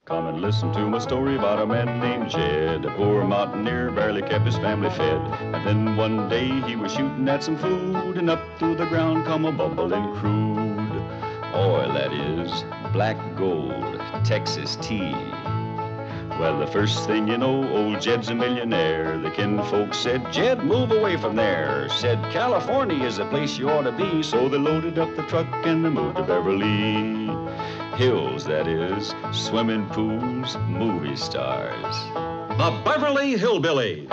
Come and listen to my story about a man named Jed. A poor mountaineer barely kept his family fed. And then one day he was shooting at some food, and up through the ground come a bubbling crude oil, that is, black gold, Texas tea. Well, the first thing you know, old Jed's a millionaire. The kinfolks said, Jed, move away from there. Said, California is the place you ought to be. So they loaded up the truck and they moved to Beverly Hills, that is, swimming pools, movie stars. The Beverly Hillbillies.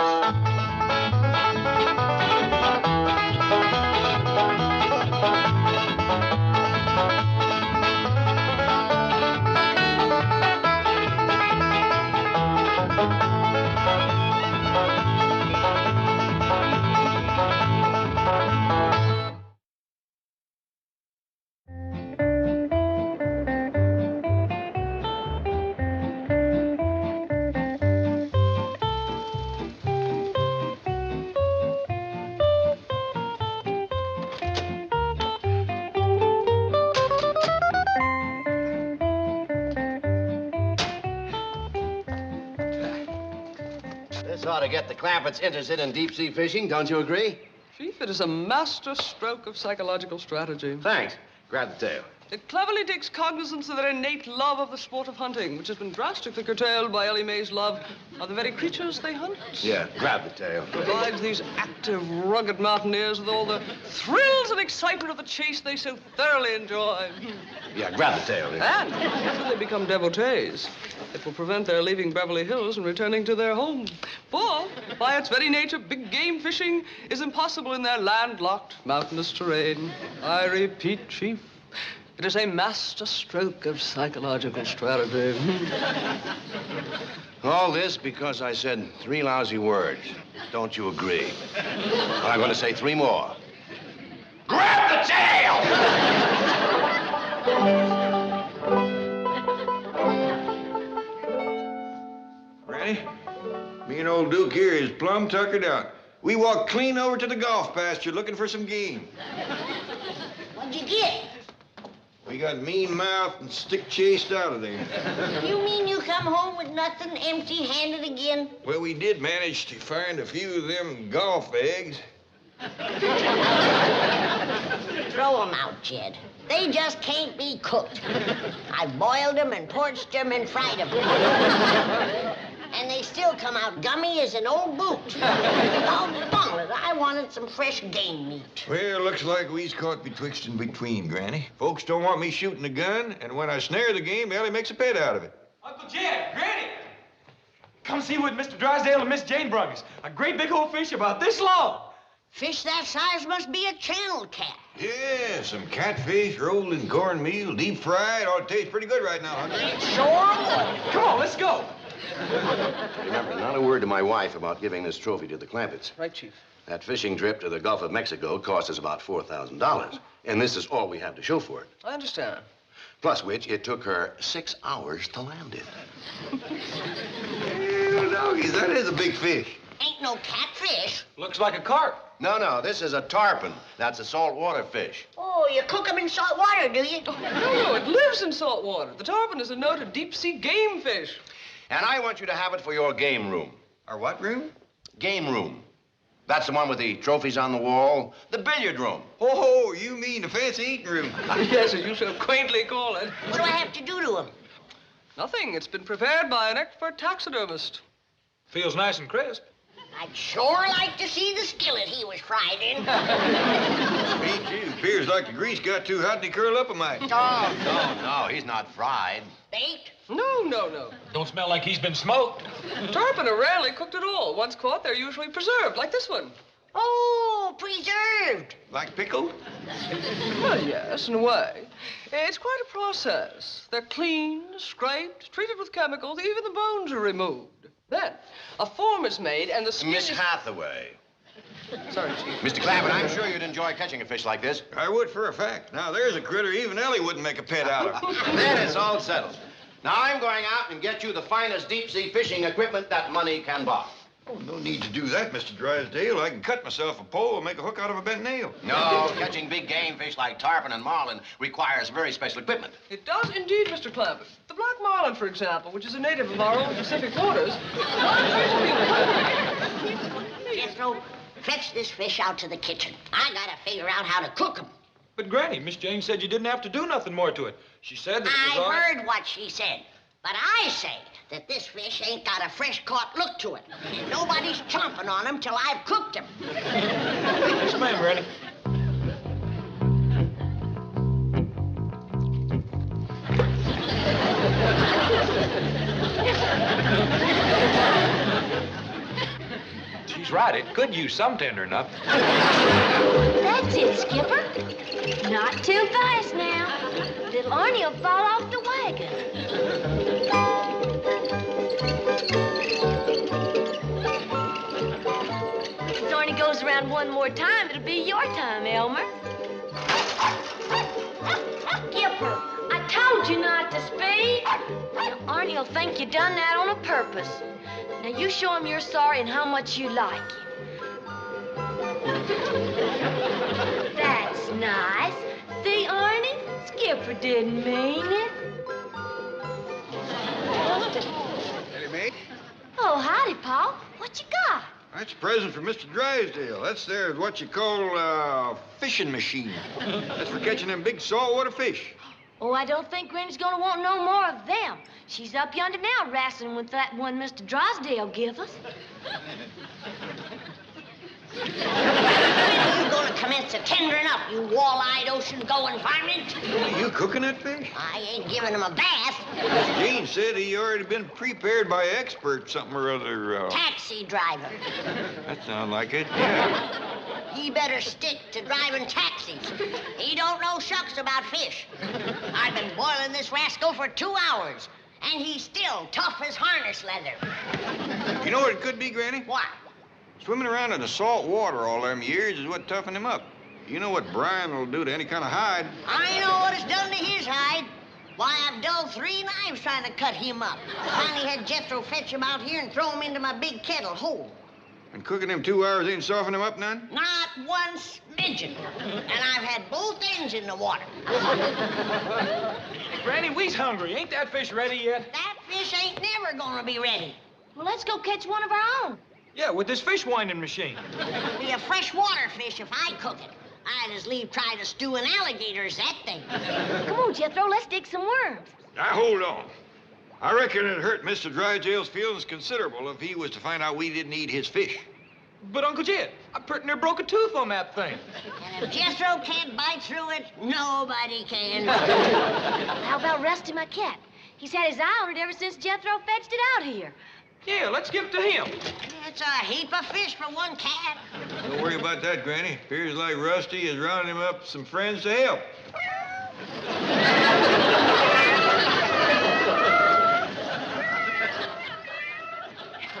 This ought to get the Clampetts interested in deep-sea fishing, don't you agree? Chief, it is a master stroke of psychological strategy. Thanks. Grab the tail. It cleverly takes cognizance of their innate love of the sport of hunting, which has been drastically curtailed by Ellie Mae's love of the very creatures they hunt. Yeah, grab the tail. Provides these active, rugged mountaineers with all the thrills and excitement of the chase they so thoroughly enjoy. Yeah, grab the tail. And if they become devotees, it will prevent their leaving Beverly Hills and returning to their home. For, by its very nature, big game fishing is impossible in their landlocked, mountainous terrain. I repeat, Chief, it is a master stroke of psychological strategy. All this because I said 3 lousy words. Don't you agree? Well, I'm going to say 3 more. Grab the tail! Granny, me and old Duke here is plumb tuckered out. We walked clean over to the golf pasture looking for some game. What'd you get? We got mean mouthed and stick chased out of there. You mean you come home with nothing, empty-handed again? Well, we did manage to find a few of them golf eggs. Throw 'em out, Jed. They just can't be cooked. I boiled them and porched them and fried them. And they still come out gummy as an old boot. Doggone it, I wanted some fresh game meat. Well, looks like we's caught betwixt and between, Granny. Folks don't want me shooting a gun, and when I snare the game, Ellie makes a pet out of it. Uncle Jed, Granny, come see what Mr. Drysdale and Miss Jane brought us. A great big old fish about this long. Fish that size must be a channel cat. Yeah, some catfish rolled in cornmeal, deep fried. Ought to taste pretty good right now, huh? Sure. Come on, let's go. Remember, not a word to my wife about giving this trophy to the Clampetts. Right, Chief. That fishing trip to the Gulf of Mexico cost us about $4,000, and this is all we have to show for it. I understand. Plus which, it took her 6 hours to land it. Well, doggies, that is a big fish. Ain't no catfish. Looks like a carp. No, this is a tarpon. That's a saltwater fish. Oh, you cook 'em in salt water, do you? No, it lives in salt water. The tarpon is a noted deep-sea game fish. And I want you to have it for your game room. Our what room? Game room. That's the one with the trophies on the wall. The billiard room. Oh, you mean the fancy eating room. Yes, as you so quaintly call it. What do I have to do to 'em? Nothing. It's been prepared by an expert taxidermist. Feels nice and crisp. I'd sure like to see the skillet he was fried in. Me too. Appears like the grease got too hot and he curled up a mite. Oh, No, he's not fried. bait? No. Don't smell like he's been smoked. Tarpon are rarely cooked at all. Once caught, they're usually preserved, like this one. Oh, preserved. Like pickled? Well, yes, in a way. It's quite a process. They're cleaned, scraped, treated with chemicals. Even the bones are removed. Then, a form is made, and the skin Miss is... Hathaway. Sorry, Chief. Mr. Clampett, I'm sure you'd enjoy catching a fish like this. I would for a fact. Now, there's a critter even Ellie wouldn't make a pet out of. Then it's all settled. Now, I'm going out and get you the finest deep-sea fishing equipment that money can buy. Oh, no need to do that, Mr. Drysdale. I can cut myself a pole and make a hook out of a bent nail. No, catching big game fish like tarpon and marlin requires very special equipment. It does indeed, Mr. Clampett. The black marlin, for example, which is a native of our own Pacific waters. Jethro, fetch this fish out to the kitchen. I gotta figure out how to cook him. But, Granny, Miss Jane said you didn't have to do nothing more to it. She said that it was all I heard what she said. But I say that this fish ain't got a fresh-caught look to it. And nobody's chomping on him till I've cooked him. Yes, ma'am, Granny. She's right. It could use some tendering up. That's it, Skipper. Not too fast now. Little Arnie will fall off the wagon. If Arnie goes around one more time, it'll be your time, Elmer. Skipper, I told you not to speed. Now, Arnie will think you done that on a purpose. Now, you show him you're sorry and how much you like him. That's nice. See, Arnie? Skipper didn't mean it. Hey, mate. Oh, howdy, Paul. What you got? That's a present from Mr. Drysdale. That's there what you call a fishing machine. That's for catching them big saltwater fish. Oh, I don't think Granny's gonna want no more of them. She's up yonder now wrestling with that one Mr. Drysdale give us. When are you gonna commence a tendering up, you wall-eyed, ocean-going varmint? Are you cooking that fish? I ain't giving him a bath. Gene said he already been prepared by experts, something or other. Taxi driver. That sounds like it, yeah. He better stick to driving taxis. He don't know shucks about fish. I've been boiling this rascal for 2 hours, and he's still tough as harness leather. You know what it could be, Granny? What? Swimming around in the salt water all them years is what toughened him up. You know what brine will do to any kind of hide. I know what it's done to his hide. Why, I've dulled 3 knives trying to cut him up. Finally had Jethro fetch him out here and throw him into my big kettle whole. And cooking them 2 hours ain't soften him up none? Not one smidgen. And I've had both ends in the water. Hey, Granny, we's hungry. Ain't that fish ready yet? That fish ain't never gonna be ready. Well, let's go catch one of our own. Yeah, with this fish winding machine. It'll be a freshwater fish if I cook it. I'd as leave try to stew an alligator as that thing. Come on, Jethro, let's dig some worms. Now, hold on. I reckon it'd hurt Mr. Drysdale's feelings considerable if he was to find out we didn't eat his fish. But, Uncle Jed, I pretty near broke a tooth on that thing. And if Jethro can't bite through it, nobody can. How about Rusty, my cat? He's had his eye on it ever since Jethro fetched it out here. Yeah, let's give it to him. It's a heap of fish for one cat. Don't worry about that, Granny. Appears like Rusty is rounding him up some friends to help.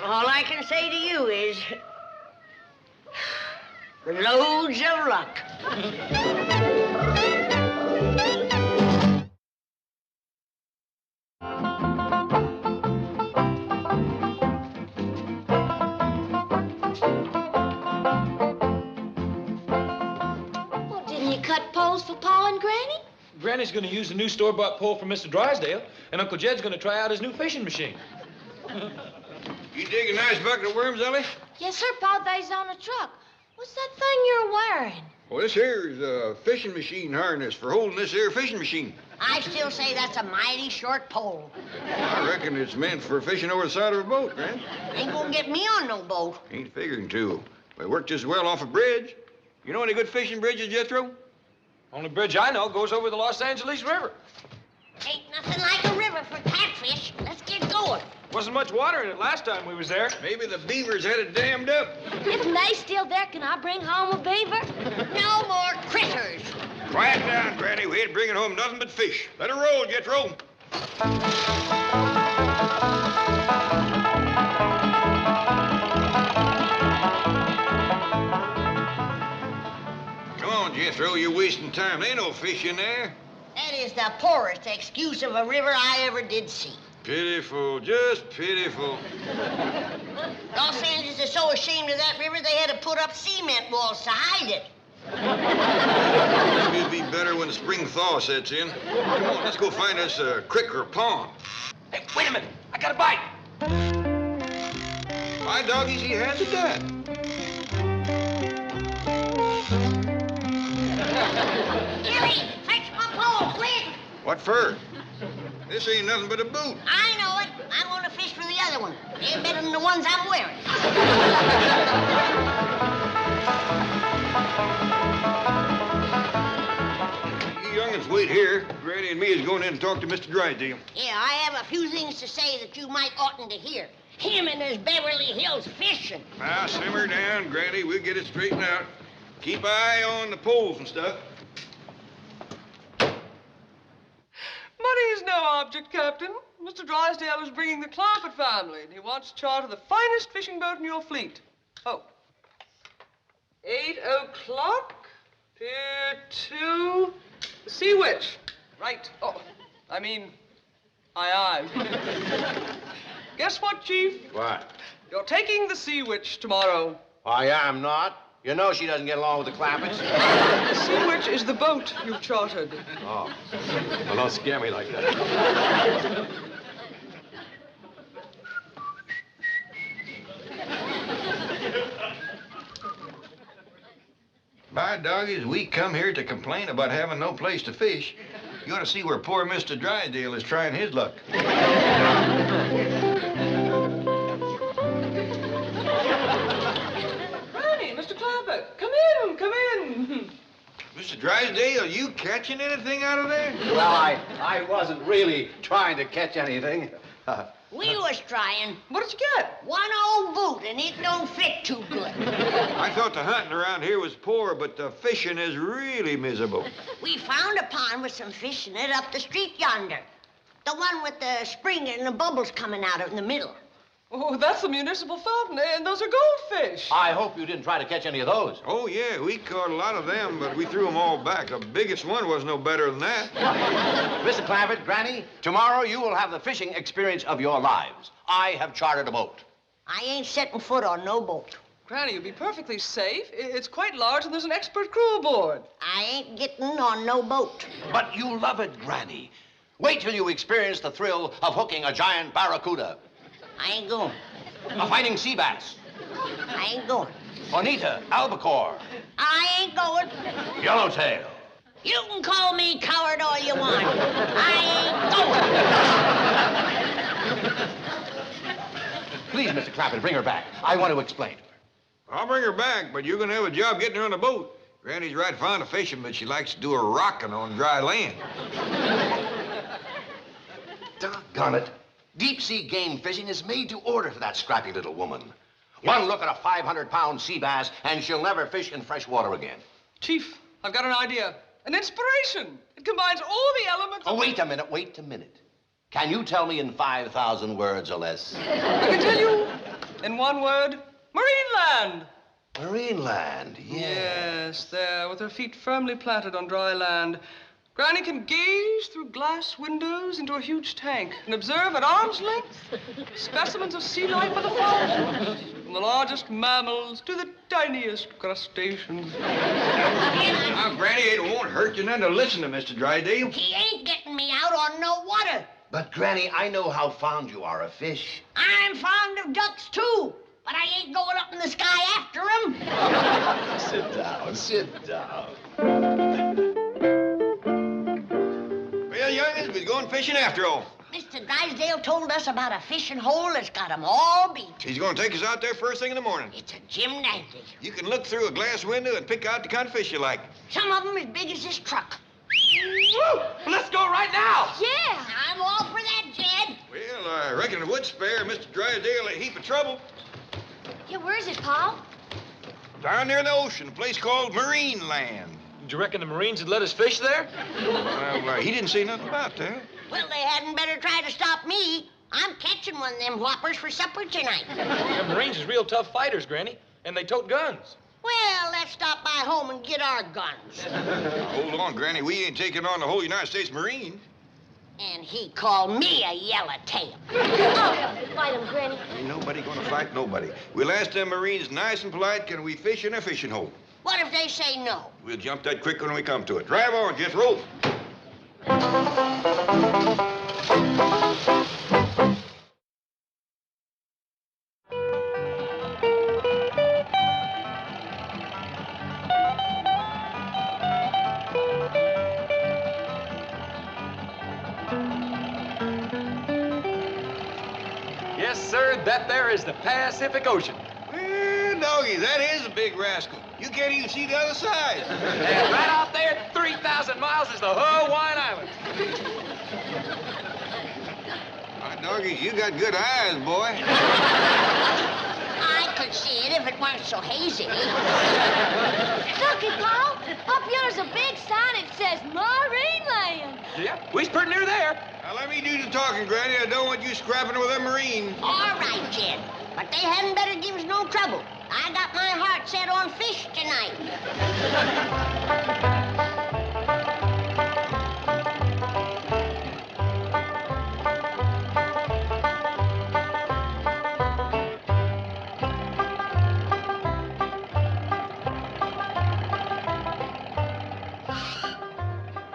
All I can say to you is, loads of luck. Well, didn't you cut poles for Pa and Granny? Granny's gonna use the new store-bought pole from Mr. Drysdale, and Uncle Jed's gonna try out his new fishing machine. You dig a nice bucket of worms, Ellie? Yes, sir, Pa. They's on the truck. What's that thing you're wearing? Well, this here is a fishing machine harness for holding this here fishing machine. I still say that's a mighty short pole. I reckon it's meant for fishing over the side of a boat, Granny. Ain't gonna get me on no boat. Ain't figuring to. But it worked just well off a bridge. You know any good fishing bridges, Jethro? Only bridge I know goes over the Los Angeles River. Ain't nothing like a river for catfish. Let's get going. Wasn't much water in it last time we was there. Maybe the beavers had it dammed up. If May's still there, can I bring home a beaver? No more critters. Quiet down, Granny. We ain't bringing home nothing but fish. Let her roll, Jethro. Come on, Jethro. You're wasting time. There ain't no fish in there. That is the poorest excuse of a river I ever did see. Pitiful, just pitiful. Los Angeles is so ashamed of that river, they had to put up cement walls to hide it. Maybe it'd be better when the spring thaw sets in. Come on, let's go find us a creek or pond. Hey, wait a minute. I got a bite. My doggies, he has a dad. Gilly, fetch my pole, quick! What for? This ain't nothing but a boot. I know it. I'm going to fish for the other one. They're better than the ones I'm wearing. You young'uns wait here. Granny and me is going in and talk to Mr. Drysdale. Yeah, I have a few things to say that you might oughtn't to hear. Him and his Beverly Hills fishing. Now, simmer down, Granny. We'll get it straightened out. Keep eye on the poles and stuff. Money is no object, Captain. Mr. Drysdale is bringing the Clampett family, and he wants to charter the finest fishing boat in your fleet. Oh. 8 o'clock, Pier 2, the Sea Witch. Right. Oh, I mean, aye. Guess what, Chief? What? You're taking the Sea Witch tomorrow. I am not. You know she doesn't get along with the Clampetts. The Sea Witch is the boat you've chartered. Oh. Well, don't scare me like that. By doggies, we come here to complain about having no place to fish. You ought to see where poor Mr. Drysdale is trying his luck. Mr. Clampett, come in. Mr. Drysdale, are you catching anything out of there? Well, I wasn't really trying to catch anything. We was trying. What did you get? One old boot, and it don't fit too good. I thought the hunting around here was poor, but the fishing is really miserable. We found a pond with some fish in it up the street yonder. The one with the spring and the bubbles coming out in the middle. Oh, that's the municipal fountain, and those are goldfish. I hope you didn't try to catch any of those. Oh, yeah, we caught a lot of them, but we threw them all back. The biggest one was no better than that. Mr. Clampett, Granny, tomorrow you will have the fishing experience of your lives. I have chartered a boat. I ain't setting foot on no boat. Granny, you'll be perfectly safe. It's quite large, and there's an expert crew aboard. I ain't getting on no boat. But you love it, Granny. Wait till you experience the thrill of hooking a giant barracuda, I ain't going. a fighting sea bass, I ain't going. bonita, albacore, I ain't going. yellowtail. You can call me coward all you want. I ain't going. Please, Mr. Clampett, bring her back. I want to explain to her. I'll bring her back, but you're going to have a job getting her on the boat. Granny's right fond of fishing, but she likes to do her rocking on dry land. Doggone it. Deep-sea game fishing is made to order for that scrappy little woman. One look at a 500-pound sea bass, and she'll never fish in fresh water again. Chief, I've got an idea. An inspiration. It combines all the elements Oh, of... wait a minute. Can you tell me in 5,000 words or less? I can tell you in one word, Marineland. Marineland, Yes, there, with her feet firmly planted on dry land. Granny can gaze through glass windows into a huge tank and observe at arm's length specimens of sea life by the thousands, from the largest mammals to the tiniest crustaceans. Now, Granny, it won't hurt you none to listen to Mr. Drysdale. He ain't getting me out on no water. But, Granny, I know how fond you are of fish. I'm fond of ducks, too. But I ain't going up in the sky after them. Sit down. Well, youngins, we're going fishing after all. Mr. Drysdale told us about a fishing hole that's got 'em all beat. He's going to take us out there first thing in the morning. It's a gymnastic. You can look through a glass window and pick out the kind of fish you like. Some of 'em as big as this truck. Woo! Let's go right now. Yeah. I'm all for that, Jed. Well, I reckon it would spare Mr. Drysdale a heap of trouble. Yeah, where is it, Pa? Down near the ocean, a place called Marineland. Do you reckon the Marines would let us fish there? Well, he didn't say nothing about that. Well, they hadn't better try to stop me. I'm catching one of them whoppers for supper tonight. The Marines is real tough fighters, Granny, and they tote guns. Well, let's stop by home and get our guns. Hold on, Granny. We ain't taking on the whole United States Marines. And he called me a yellowtail. Oh, fight him, Granny. Ain't nobody gonna fight nobody. We'll ask them Marines nice and polite, can we fish in a fishing hole? What if they say no? We'll jump that creek when we come to it. Drive on, Jethro. Yes, sir, that there is the Pacific Ocean. Well, doggy, that is a big rascal. You can't even see the other side. And right out there, 3,000 miles is the whole Hawaiian Islands. My doggies, you got good eyes, boy. I could see it if it weren't so hazy. Looky, Paul. Up here's a big sign. It says Marineland. Yeah, we's pretty near there. Now, let me do the talking, Granny. I don't want you scrapping with a Marine. All right, Jed. But they hadn't better give us no trouble. I got my heart set on fish tonight.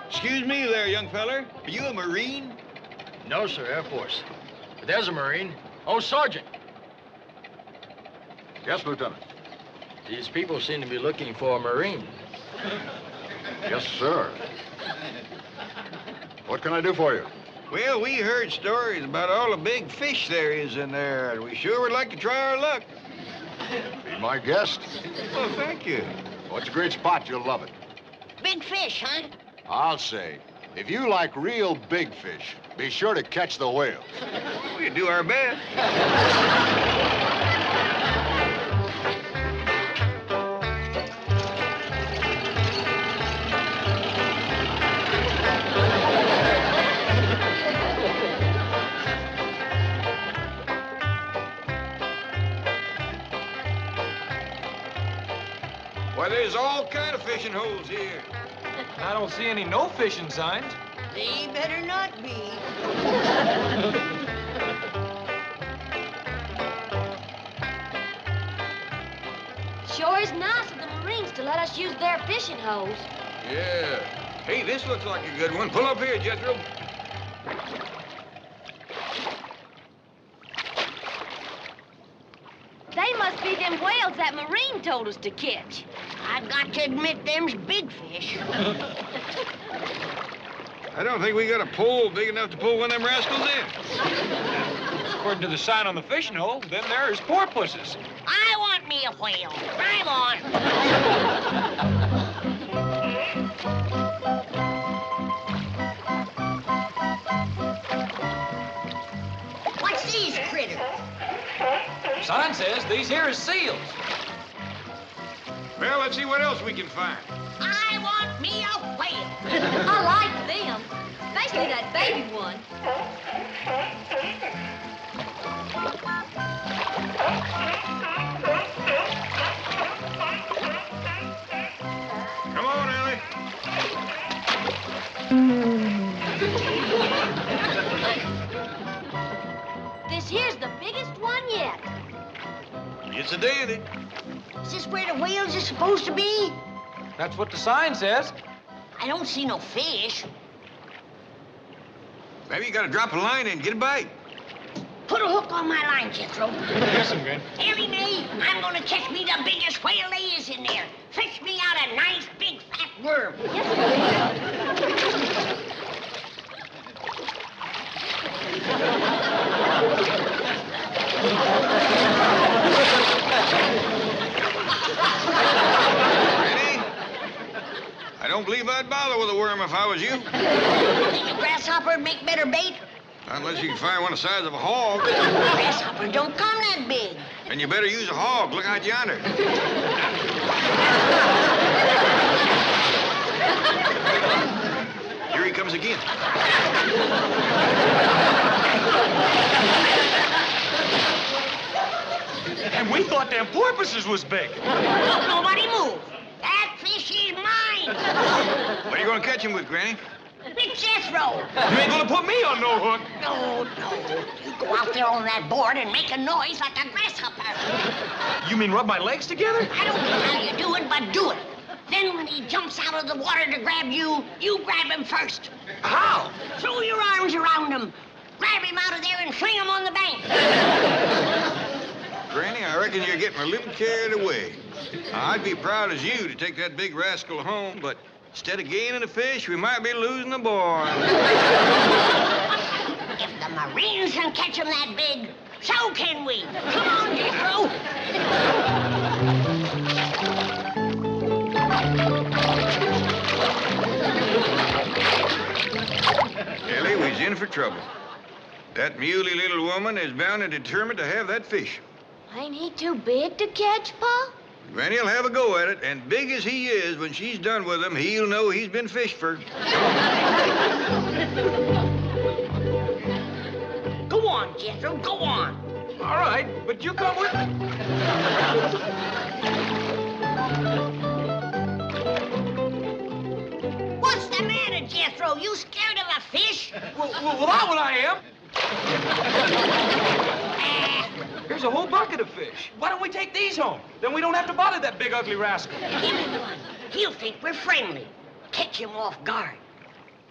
Excuse me there, young feller. Are you a Marine? No, sir, Air Force. But there's a Marine. Oh, Sergeant. Yes, Lieutenant. These people seem to be looking for a Marine. Yes, sir. What can I do for you? Well, we heard stories about all the big fish there is in there, and we sure would like to try our luck. Be my guest. Well, thank you. Oh, it's a great spot. You'll love it. Big fish, huh? I'll say, if you like real big fish, be sure to catch the whales. We'll do our best. Why, there's all kind of fishing holes here. I don't see any no fishing signs. They better not be. Sure is nice of the Marines to let us use their fishing holes. Yeah. Hey, this looks like a good one. Pull up here, Jethro. They must be them whales that Marine told us to catch. I got to admit, them's big fish. I don't think we got a pole big enough to pull one of them rascals in. According to the sign on the fishing hole, them there is porpoises. I want me a whale. Drive on. What's these critters? Sign says these here is seals. Well, let's see what else we can find. I want me a whale. I like them, especially that baby one. Come on, Ellie. This here's the biggest one yet. It's a dandy. Is this where the whales are supposed to be? That's what the sign says. I don't see no fish. Maybe you gotta drop a line in and get a bite. Put a hook on my line, Jethro. Listen, Granny. Ellie Mae, I'm gonna catch me the biggest whale there is in there. Fish me out a nice big fat worm. Ready? I don't believe I'd bother with a worm if I was you. Think a grasshopper'd make better bait? Unless you can find one the size of a hog. Grasshopper don't come that big. And you better use a hog. Look out yonder. Here he comes again. And we thought them porpoises was big. Don't nobody move. That fish is mine. What are you gonna catch him with, Granny? It's just Jethro! You ain't gonna put me on no hook. No. You go out there on that board and make a noise like a grasshopper. You mean rub my legs together? I don't care how you do it, but do it. Then when he jumps out of the water to grab you, you grab him first. How? Throw your arms around him. Grab him out of there and fling him on the bank. Granny, I reckon you're getting a little carried away. I'd be proud as you to take that big rascal home, but instead of gaining a fish, we might be losing a boy. If the Marines can catch him that big, so can we. Come on, Jethro. Ellie, we's in for trouble. That muley little woman is bound and determined to have that fish. Ain't he too big to catch, Pa? Granny'll have a go at it, and big as he is, when she's done with him, he'll know he's been fished for. Go on, Jethro, go on. All right, but you come with me. What's the matter, Jethro? You scared of a fish? Well, that one I am. Here's a whole bucket of fish. Why don't we take these home? Then we don't have to bother that big, ugly rascal. Give him one. He'll think we're friendly. Catch him off guard.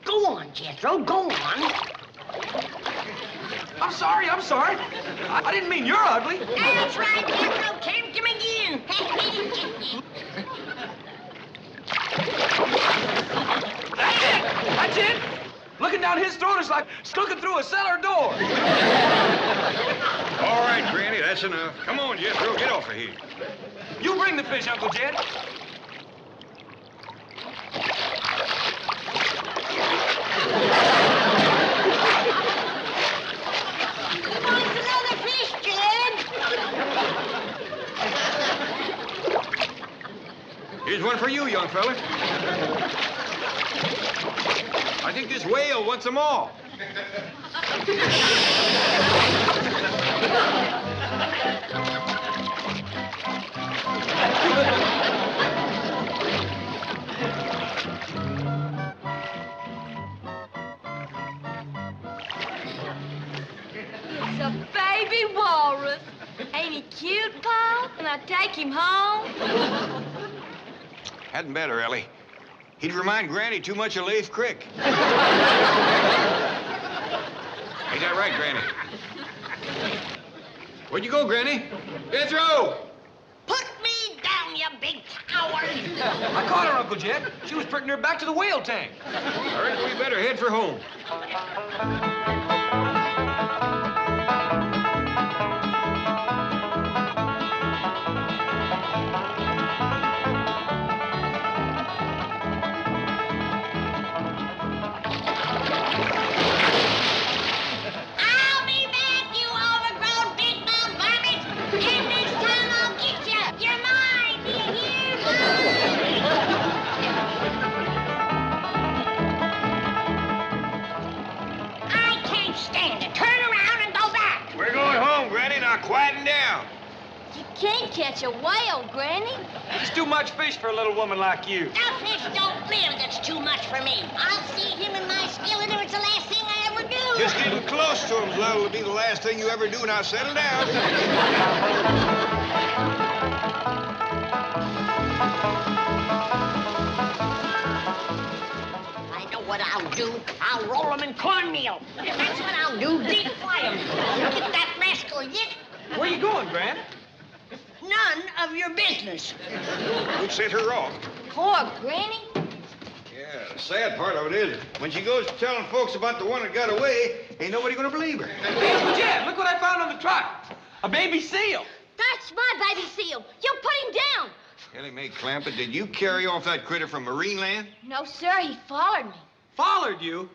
Go on, Jethro, go on. I'm sorry. I didn't mean you're ugly. That's right, Jethro. Tempt him again. That's it. Looking down his throat is like looking through a cellar door. All right, Granny, that's enough. Come on, Jethro, get off of here. You bring the fish, Uncle Jed. Wants another fish, Jed? Here's one for you, young fella. I think this whale wants them all. It's a baby walrus. Ain't he cute, Pa? Can I take him home? Hadn't better, Ellie. He'd remind Granny too much of Leif Crick. Ain't that right, Granny? Where'd you go, Granny? Jethro! Put me down, you big coward. I caught her, Uncle Jed. She was putting her back to the whale tank. I reckon we better head for home. I'll be back, you overgrown big mouth varmint. And this time I'll get you. You're mine, do you hear? I can't stand it. Turn around and go back. We're going home, Granny. Now quieten down. You can't catch a whale, Granny. It's too much fish for a little woman like you. Now, fish don't live. That's too much for me. I'll see him in my skillet if it's the last thing I ever do. Just getting close to him's liable to be the last thing you ever do. Now settle down. I know what I'll do. I'll roll them in cornmeal. That's what I'll do. Deep fry them. Get that rascal yet? Where you going, Gran? None of your business. Who set her off? Poor Granny. Yeah, the sad part of it is, when she goes telling folks about the one that got away, ain't nobody gonna believe her. Hey, Uncle Jed, look what I found on the truck. A baby seal. That's my baby seal. You put him down. Ellie Mae Clampett, did you carry off that critter from Marineland? No, sir, he followed me. Followed you?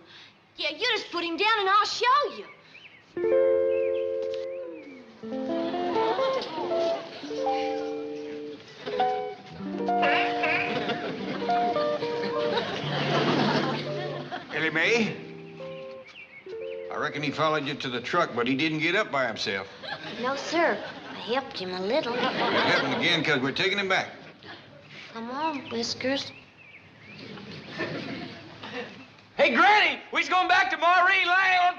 Yeah, you just put him down and I'll show you. Ellie Mae? I reckon he followed you to the truck, but he didn't get up by himself. No, sir. I helped him a little. It happened again because we're taking him back. Come on, Whiskers. Hey, Hey, Granny, we's going back to Marineland.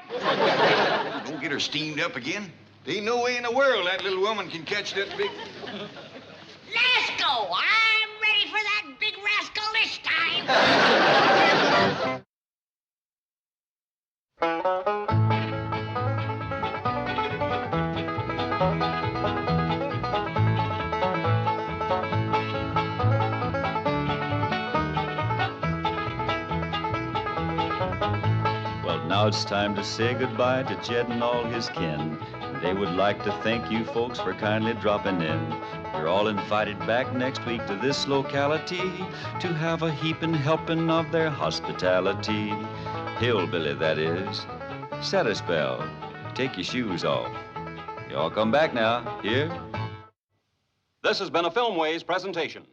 Don't get her steamed up again. There ain't no way in the world that little woman can catch that big... Let's go. I'm ready for that big rascal this time. Well, now it's time to say goodbye to Jed and all his kin. They would like to thank you folks for kindly dropping in. You're all invited back next week to this locality to have a heaping helping of their hospitality. Hillbilly, that is. Set a spell. Take your shoes off. You all come back now. Here? This has been a Filmways presentation.